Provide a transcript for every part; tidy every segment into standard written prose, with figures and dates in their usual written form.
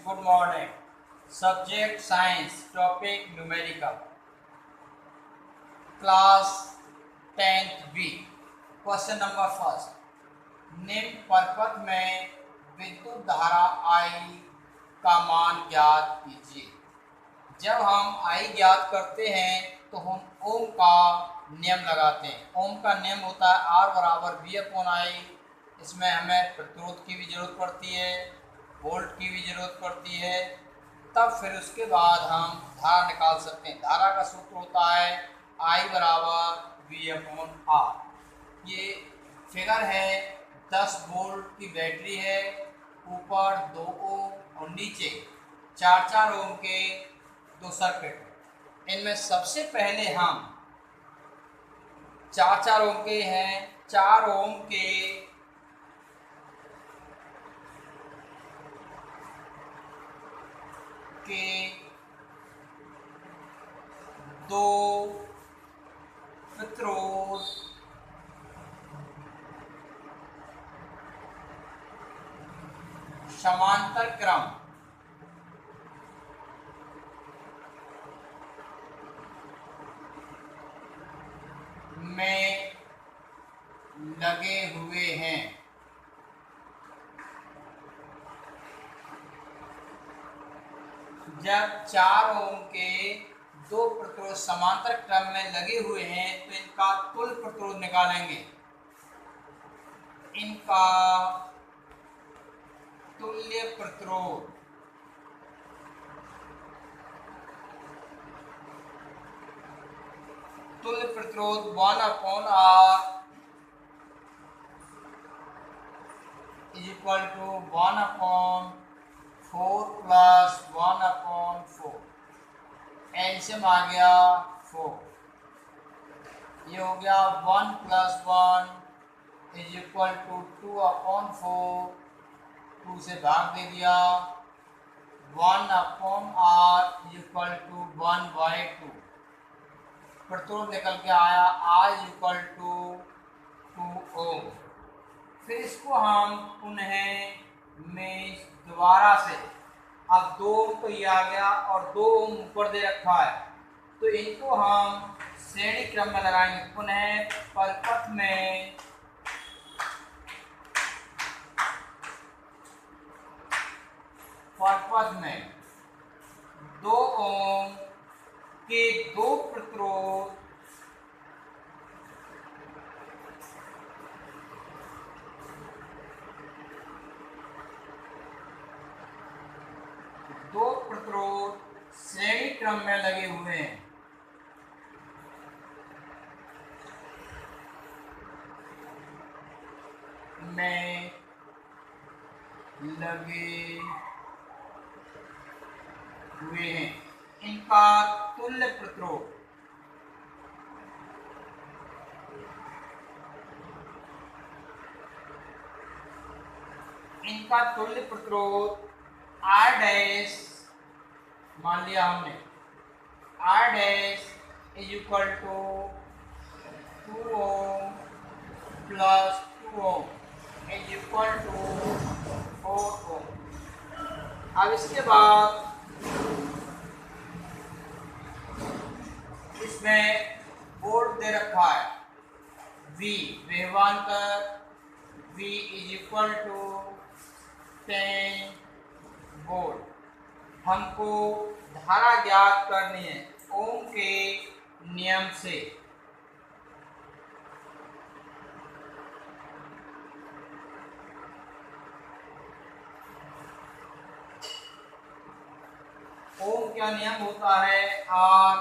Good morning. Subject Science. Topic Numerical. Class 10th B. Question number first. निम्न परपथ में विद्युत धारा I का मान ज्ञात कीजिए। जब हम I ज्ञात करते हैं तो हम ओम का नियम लगाते हैं। ओम का नियम होता है R बराबर V/I। इसमें हमें प्रतिरोध की भी जरूरत पड़ती है, वोल्ट की भी जरूरत पड़ती है, तब फिर उसके बाद हम धारा निकाल सकते हैं। धारा का सूत्र होता है I बराबर V/R। ये फिगर है, 10 वोल्ट की बैटरी है, ऊपर 2 ओम और नीचे 4 ओम के 2 सर्किट। इनमें सबसे पहले हम 4 ओम के हैं, 4 ओम के दो प्रतिरोध समांतर क्रम में लगे हुए हैं। जब 4 ओम के 2 प्रतिरोध समांतर क्रम में लगे हुए हैं तो इनका तुल्य प्रतिरोध निकालेंगे। इनका तुल्य प्रतिरोध तुल्य प्रतिरोध 1/R is equal to 1/4 plus 1/4। LCM आ गया 4। ये हो गया 1 प्लस 1 इज इक्वल टू 2/4। 2 से भाग दे दिया, 1/R इज इक्वल टू 1/2। प्रतिरोध निकल के आया R इज इक्वल टू 2 ओम। फिर इसको हम पुनः में दोबारा से, अब 2 ओम तो ये आ गया और 2 ओम ऊपर दे रखा है, तो इनको हम श्रेणी क्रम में लगाएंगे। पुनः परपथ में परपथ में 2 ओम के 2 प्रतिरोध श्रेणी क्रम में लगे हुए हैं। में लगे हुए हैं। इनका तुल्य प्रतिरोध R डैश, मान लिया हमने R dash is equal to 2 ohm plus 2 ohm is equal to 4 ohm. अब इसके बाद इसमें वोल्ट दे रखा है V, विभवांतर V is equal to 10 volt. हमको धारा ज्ञात करनी है ओम के नियम से। ओम क्या नियम होता है? R,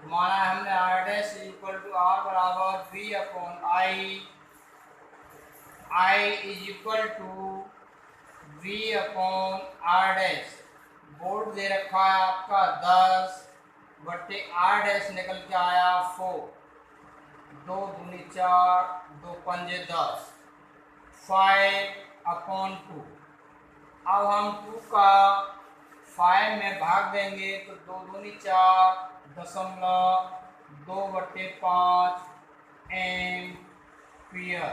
माना हमने R dash equal to R बराबर V/I। I is equal to V/R dash. Volt दे रखा है आपका 10 बटे R डैश निकल के आया 4। 2 दूनी 4, 2 पंजे 10, 5/2। अब हम 2 का 5 में भाग देंगे तो 2 दूनी 4 दशमलव 2/5 एम्पियर।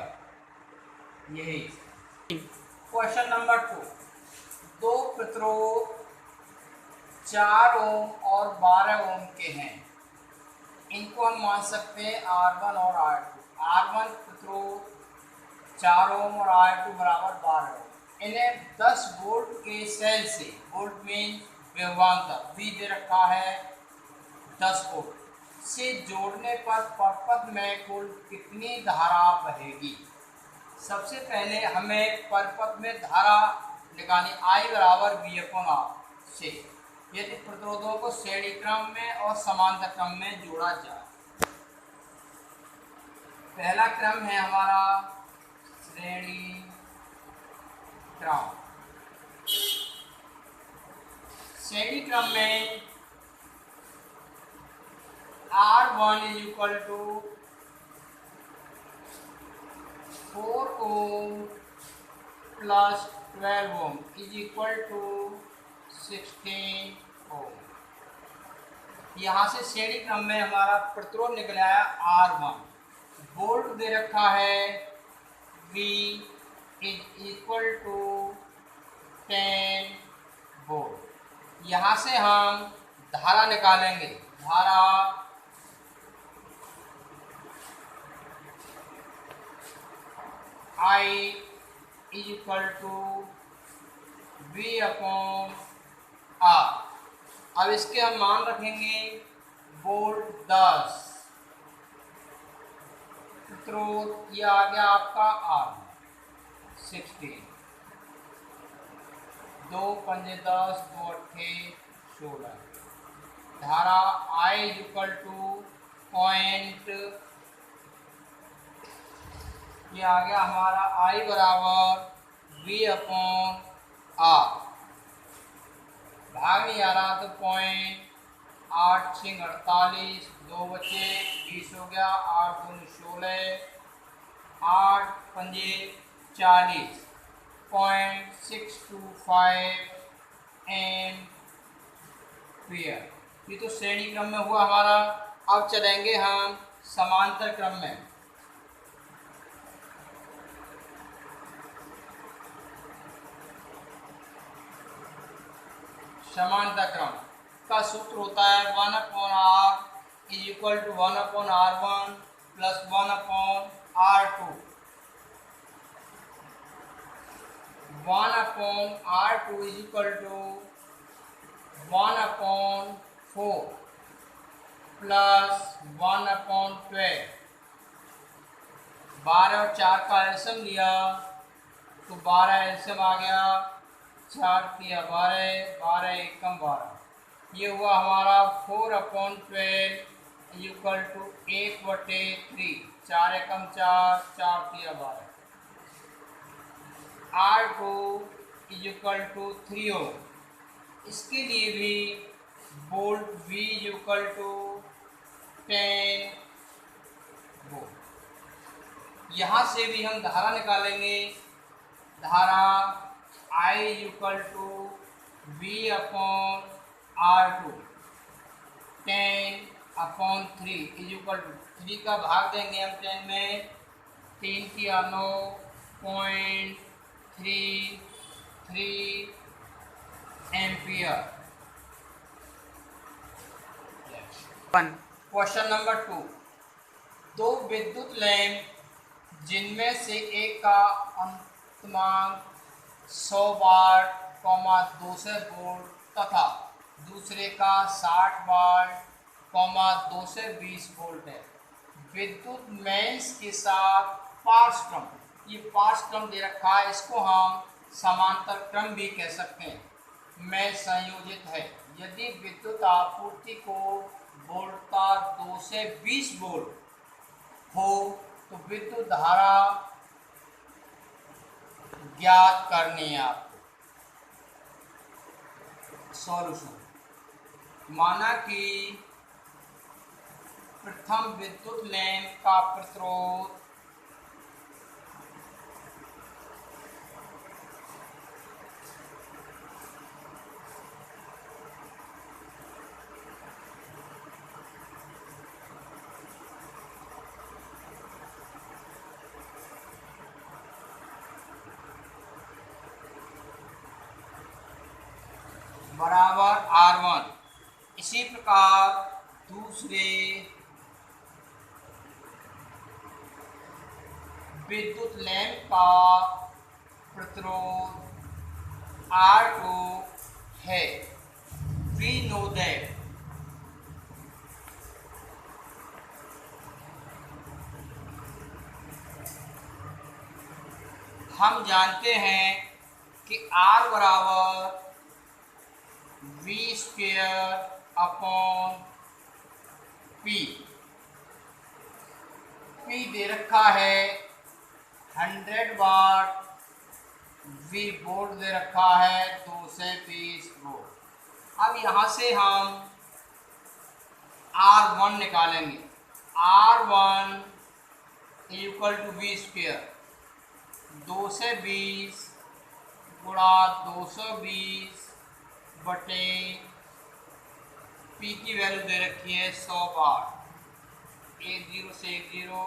यही क्वेश्चन नंबर 2। दो प्रतिरोध 4 ओम और 12 ओम के हैं। इनको हम मान सकते हैं R1 और R2। R1 प्रतिरोध 4 ओम और R2 बराबर 12 ओम। इन्हें 10 वोल्ट के सेल से, वोल्ट मीन विभवांतर V दे रखा है 10 वोल्ट से जोड़ने पर परपथ में कुल कितनी धारा बहेगी। सबसे पहले हमें परपथ में धारा निकालनी I बराबर V/R से, यदि प्रतिरोधों को श्रेणी क्रम में और समांतर क्रम में जोड़ा जाए। पहला क्रम है हमारा श्रेणी क्रम। श्रेणी क्रम में R1 is equal to 4 ohm plus 12 ohm is equal to 16 ohm। यहाँ से श्रेणी क्रम में हमारा प्रतिरोध निकल आया R1। वोल्ट दे रखा है V is equal to 10 volt. यहाँ से हम धारा निकालेंगे। धारा I is equal to V/R। अब इसके हम मान रखेंगे वोल्ट 10, प्रतिरोध ये आ गया आपका R 16, 2 पंजे 10, 2 अट्ठे 16। धारा I is equal to point, ये आ गया हमारा I बराबर V/R। भाग नहीं आ रहा तो पॉइंट 8 6 48, 2 बचे 20 हो गया, 8 दूनी 16, 8 पंजे 40, 0.625 एम्पियर। ये तो श्रेणी क्रम में हुआ हमारा। अब चलेंगे हम समांतर क्रम में। समांतर क्रम का सूत्र होता है 1/R is equal to 1/R1 plus 1/R2। 1/R2 is equal to 1/4 plus 1/12। 12 और 4 का एलसीएम लिया तो 12 एलसीएम आ गया, 4 तिया 12, 12 एकम 12। ये हुआ हमारा 4/12 इक्वल टू 1/3, 4 एकम 4, 4 तिया 12। R2 इज इक्वल टू 3 ओम। इसके लिए भी volt V equal to 10 volt. यहाँ से भी हम धारा निकालेंगे। धारा I equal to V/R2 10/3 is equal to 3 का भाग देंगे हम 10 में, 3 तिया 9, 0.33 एम्पियर। Question number 2। दो विद्युत लैंप जिनमें से एक का अंतमांक 100 वाट, 200 वोल्ट तथा दूसरे का 60 वाट, 220 वोल्ट है। विद्युत मेंस के साथ पार्श्व क्रम, ये पार्श्व क्रम दे रखा है, इसको हम समांतर क्रम भी कह सकते हैं, में संयोजित है। यदि विद्युत आपूर्ति को वोल्टता 2 से 20 वोल्ट हो तो विद्युत धारा ज्ञात करनी है आपको। सॉल्यूशन, माना कि प्रथम विद्युत लैंप का प्रतिरोध बराबर R1। इसी प्रकार दूसरे विद्युत लैंप का प्रतिरोध R2 है। We know that हम जानते हैं कि R बराबर V square upon P। P दे रखा है 100 वाट, V वोल्ट दे रखा है 220 वोल्ट। अब यहाँ से हम R1 निकालेंगे। R1 equal to V square 220 गुणा 220 बटे P की वैल्यू दे रखी है 100 वाट। 10 से 10।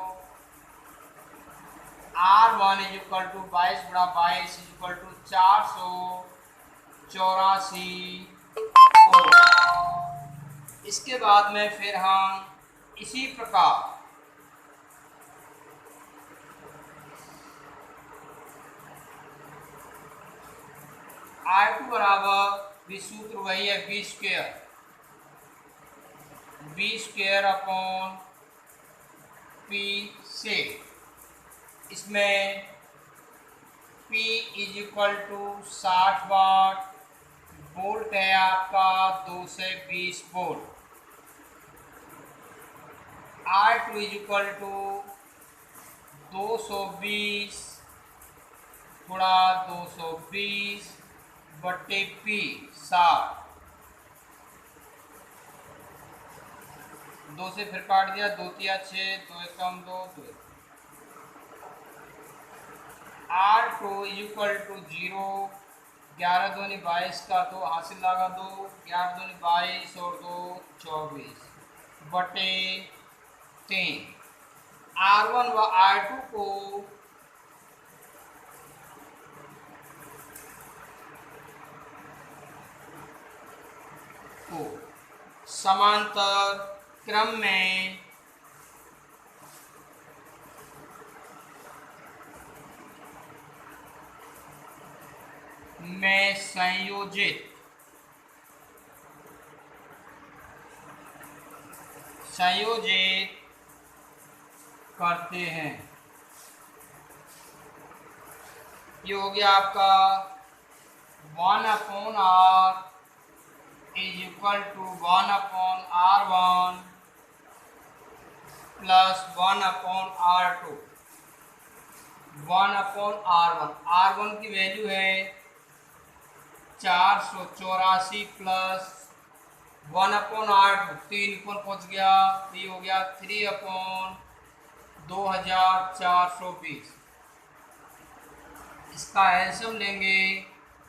R1 इक्वल टू 22 गुणा 22 इक्वल टू 484 ओम। इसके बाद में फिर हम इसी प्रकार R2 बराबर भी सूत्र वही है V स्क्वेयर अपॉन P से। इसमें P is equal to 60 watt, volt है आपका 220 volt. R2 is equal to 220 गुणा 220 बटे P 60। 2 से फिर काट दिया, 2 तिया 6, 2 एकम 2, 2। R2 इक्वल टू 0, 11 दूनी 22 का 2 हासिल लगा 2, 11 दूनी 22 और 2 24 बटे 3। R1 व R2 को समांतर क्रम में संयोजित करते हैं। ये हो गया आपका 1/R is equal to 1/R1 plus 1/R2। 1/R1, R1 की वैल्यू है 484 प्लस 1/R2 3 ऊपर पहुंच गया, ये हो गया 3/2420। इसका एलसीएम लेंगे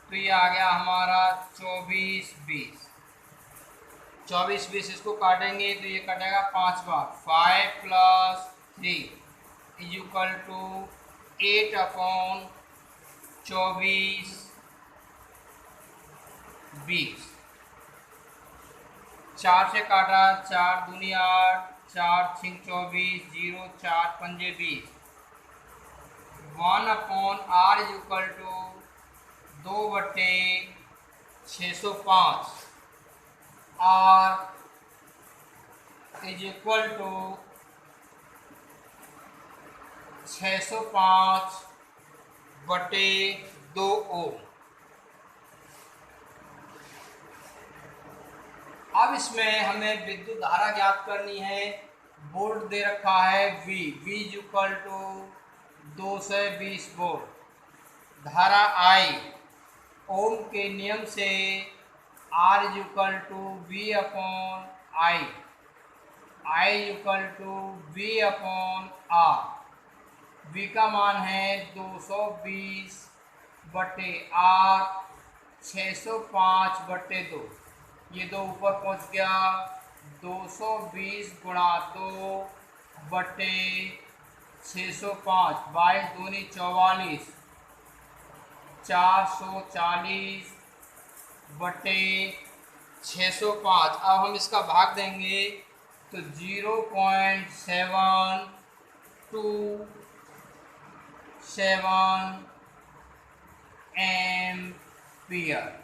तो ये आ गया हमारा 2420। 2420 इसको काटेंगे तो ये कटेगा 5 बार। 5 प्लस 3 इज इक्वल टू 8/2420। 4 से काटा, 4 दूनी 8, 4 छिंग 24, 0 4 पंजे 20। 1/R is equal to 2/605। R is equal to 605/2 ohm. अब इसमें हमें विद्युत धारा ज्ञात करनी है। वोल्ट दे रखा है V is equal to 220 volt. धारा I ओम के नियम से R is equal to V/I, I equal to V/R। V का मान है 220/R, 605/2। ये 2 ऊपर पहुंच गया, 220 गुणा 2/605। 22 दूनी 44, 440 बटे 605। अब हम इसका भाग देंगे तो 0.727 एम्पियर।